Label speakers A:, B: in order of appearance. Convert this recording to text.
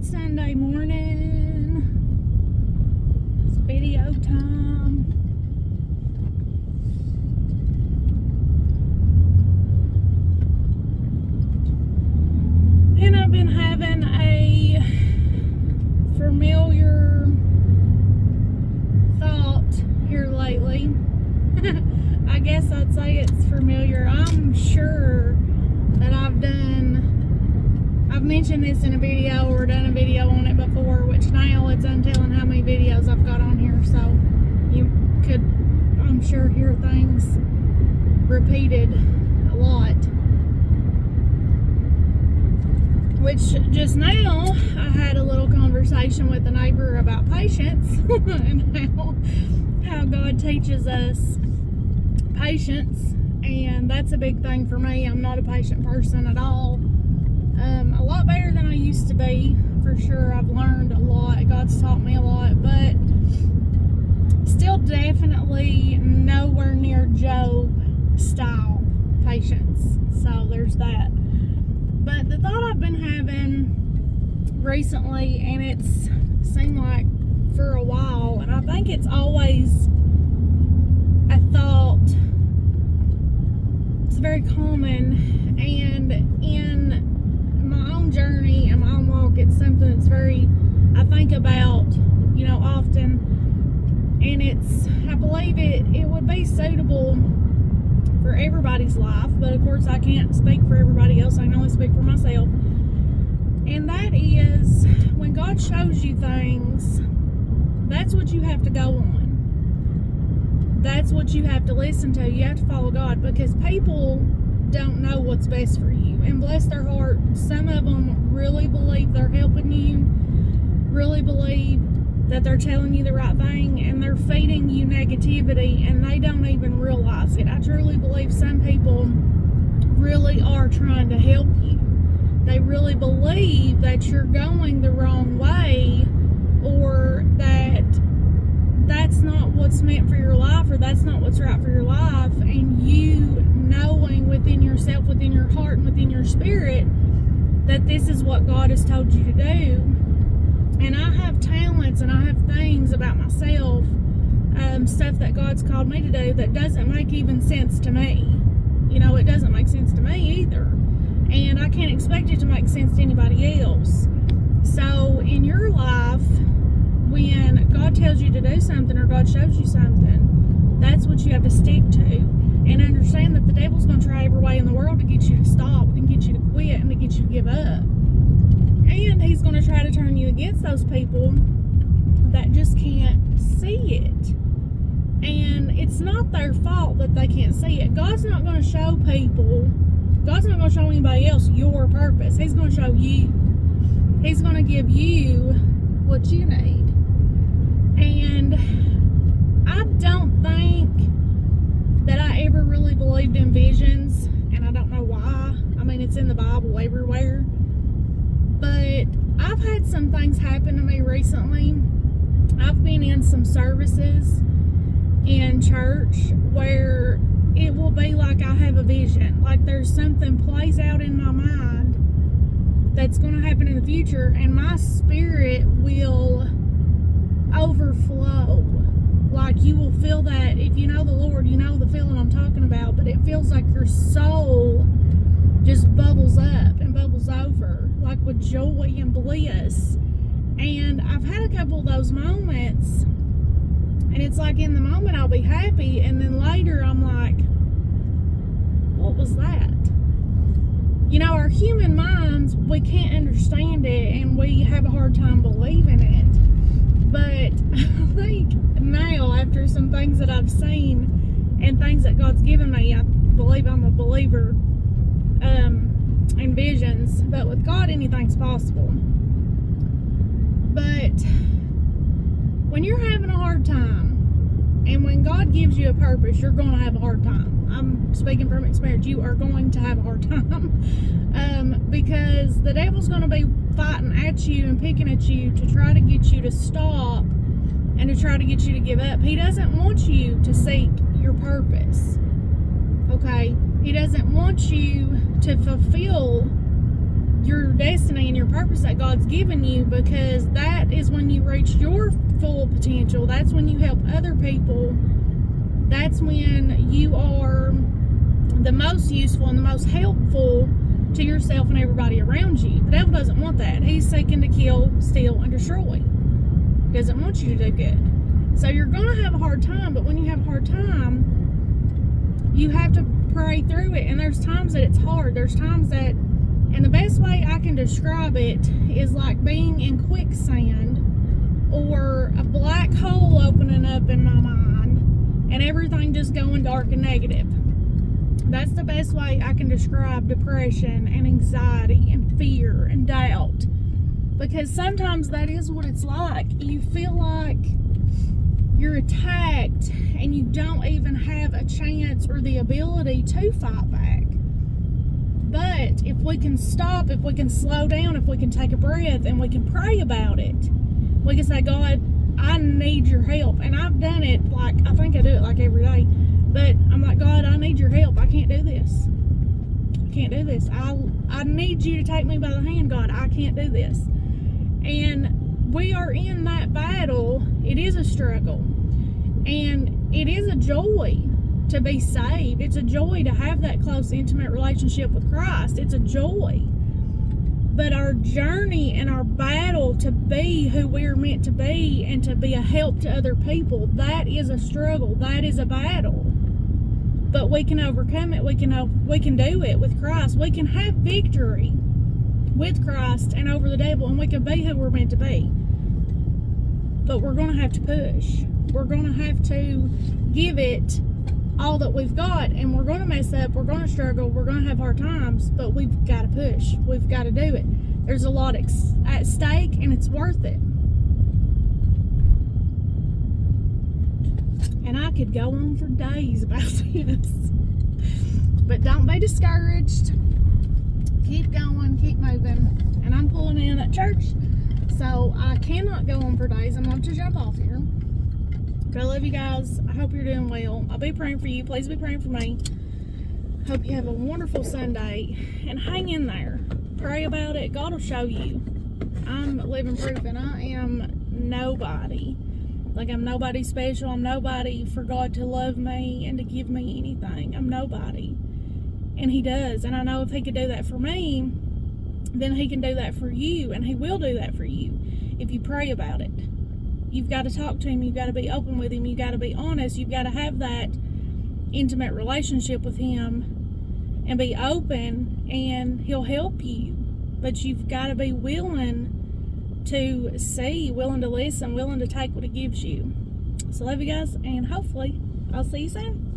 A: Good Sunday morning. It's video time. And I've been having a familiar thought here lately. I guess I'd say it's familiar. I'm sure that I've mentioned this in a video or done a video on it before, which now it's untelling how many videos I've got on here, so you could, I'm sure, hear things repeated a lot. Which just now I had a little conversation with a neighbor about patience and how God teaches us patience, and that's a big thing for me. I'm not a patient person at all. A lot better than I used to be, for sure. I've learned a lot. God's taught me a lot, but still definitely nowhere near Job style patience. So there's that. But the thought I've been having recently, and it's seemed like for a while, and I think it's always a thought, it's very common, and in my own journey and my own walk, it's something that's very, I think about, often, and I believe it would be suitable for everybody's life, but of course I can't speak for everybody else. I can only speak for myself. And that is, when God shows you things, that's what you have to go on. That's what you have to listen to. You have to follow God, because people don't know what's best for you. And bless their heart, some of them really believe they're helping you, really believe that they're telling you the right thing, and they're feeding you negativity, and they don't even realize it. I truly believe some people really are trying to help you. They really believe that you're going the wrong way, or that that's not what's meant for your life, or that's not what's right for your life, and you knowing within yourself, within your heart, and within your spirit that this is what God has told you to do. And I have talents and I have things about myself, stuff that God's called me to do that doesn't make even sense to me. It doesn't make sense to me either. And I can't expect it to make sense to anybody else. So in your life, when God tells you to do something or God shows you something, that's what you have to stick to. And understand that the devil's going to try every way in the world to get you to stop and get you to quit and to get you to give up. And he's going to try to turn you against those people that just can't see it. And it's not their fault that they can't see it. God's not going to show people, God's not going to show anybody else your purpose. He's going to show you. He's going to give you what you need. And I don't think that I ever really believed in visions, and I don't know why. I mean, it's in the Bible everywhere. But I've had some things happen to me recently. I've been in some services in church where it will be like I have a vision. Like there's something plays out in my mind that's going to happen in the future, and my spirit will overflow. Like you will feel that, if you know the Lord, you know the feeling I'm talking about, but it feels like your soul just bubbles up and bubbles over, like with joy and bliss. And I've had a couple of those moments, and it's like in the moment I'll be happy, and then later I'm like, what was that? Our human minds, we can't understand it, and we have a hard time believing it. But I think now, after some things that I've seen and things that God's given me, I believe I'm a believer in visions. But with God, anything's possible. But when you're having a hard time, and when God gives you a purpose, you're going to have a hard time. I'm speaking from experience. You are going to have a hard time. Because the devil's going to be fighting at you and picking at you to try to get you to stop and to try to get you to give up. He doesn't want you to seek your purpose. Okay? He doesn't want you to fulfill your destiny and your purpose that God's given you, because that is when you reach your full potential. That's when you help other people. That's when you are the most useful and the most helpful to yourself and everybody around you. The devil doesn't want that. He's seeking to kill, steal, and destroy. He doesn't want you to do good. So you're going to have a hard time, but when you have a hard time, you have to pray through it. And there's times that it's hard. There's times that, and the best way I can describe it is like being in quicksand or a black hole opening up in my mind and everything just going dark and negative. That's the best way I can describe depression and anxiety and fear and doubt. Because sometimes that is what it's like. You feel like you're attacked and you don't even have a chance or the ability to fight back. But if we can stop, if we can slow down, if we can take a breath and we can pray about it, we can say, God, I need your help. And I've done it, like, I think I do it like every day. But I'm like, God, I need your help. I can't do this. I can't do this. I need you to take me by the hand, God. I can't do this. And we are in that battle. It is a struggle. And it is a joy to be saved. It's a joy to have that close, intimate relationship with Christ. It's a joy. But our journey and our battle to be who we're meant to be and to be a help to other people, that is a struggle. That is a battle. But we can overcome it. We can do it with Christ. We can have victory with Christ and over the devil, and we can be who we're meant to be. But we're going to have to push. We're going to have to give it all that we've got, and we're going to mess up. We're going to struggle. We're going to have hard times, but we've got to push. We've got to do it. There's a lot at stake, and it's worth it. And I could go on for days about this. But don't be discouraged. Keep going, keep moving. And I'm pulling in at church, so I cannot go on for days. I'm going to jump off here. But I love you guys. I hope you're doing well. I'll be praying for you. Please be praying for me. Hope you have a wonderful Sunday. And hang in there. Pray about it. God will show you. I'm living proof, and I am nobody. Like, I'm nobody special. I'm nobody for God to love me and to give me anything. I'm nobody. And He does. And I know if He could do that for me, then He can do that for you. And He will do that for you if you pray about it. You've got to talk to Him. You've got to be open with Him. You've got to be honest. You've got to have that intimate relationship with Him and be open, and He'll help you. But you've got to be willing to see, willing to listen, willing to take what He gives you. So love you guys, and hopefully I'll see you soon.